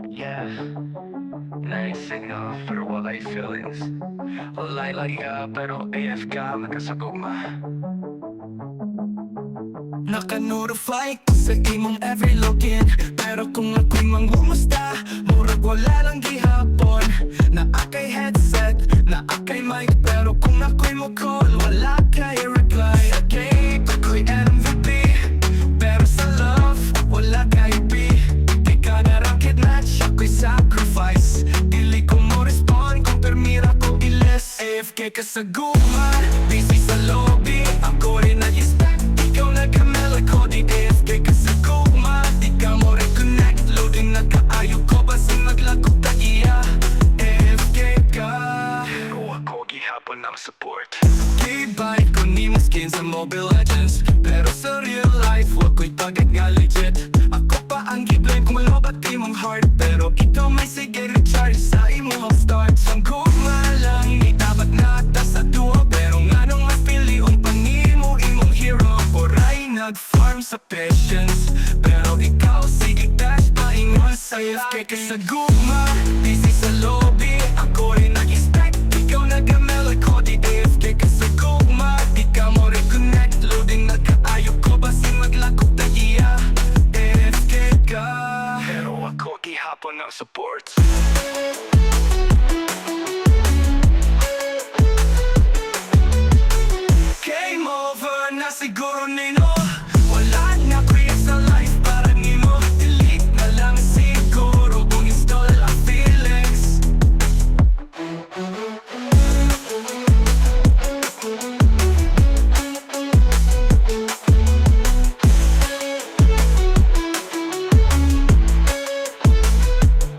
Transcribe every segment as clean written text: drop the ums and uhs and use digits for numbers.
Yeah, naising pero wala'y feelings. Wala'y laya pero AFK sa Gugma. Naka-notify ko sa imong every login, pero kung ako'y mangumusta, murag wala lang gihapon. Naakay headset, naakay mic, pero kung ako'y mo call, wala kay reply. Okay, ako'y MVP, pero sa love, wala kay B. Di ka na rocket match, ako'y sacrifice. Dili ko mo respond kung permira ko ilis. AFK ka sa Gugma, busy sa lobby, ako rin nag-expect. Ikaw nagkamela ko, di AFK ka sa Gugma. Di ka mo reconnect, loading na kaayo ko, basta naglagok na iya. AFK ka, Pero ako gihapon ng support. kibay ko ni mo skin sa Mobile Legends, pero sa real life, wag ko'y tagad nga legit. Ako pa ang giblame kung malobat imong heart, pero ikaw may sige recharge sa imong start. Sa Gugma lang, itabat na ta sa duo, pero nga nung mapili ang panimo imong hero. Oray nag-farm sa patience, pero ikaw sige dash paingon sa AFK ka sa Gugma. Busy sa lobby, ako rin nag-expect. Ikaw nag-gamela ko, di AFK ka sa Gugma. Di ka mo reconnect, loading na kaayo ko, basin maglakok na iya. AFK ka, Pero ako gihapon ng support. game over na siguro nino. Wala na create sa life para nimo. Delete na lang siguro kung install ang feelings.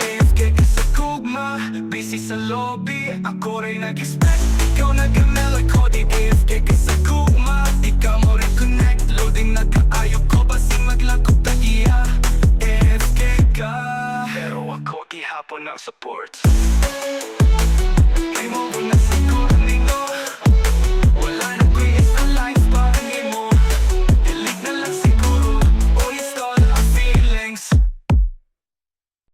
AFK ka sa Gugma, busy sa lobby, ako rin nag-expect. Ikaw nag-gamela ko, di AFK ka sa Gugma. Di ka mo reconnect, loading na kaayo ko, basta maglakok na iya. AFK ka, Pero ako gihapon ng support. game over na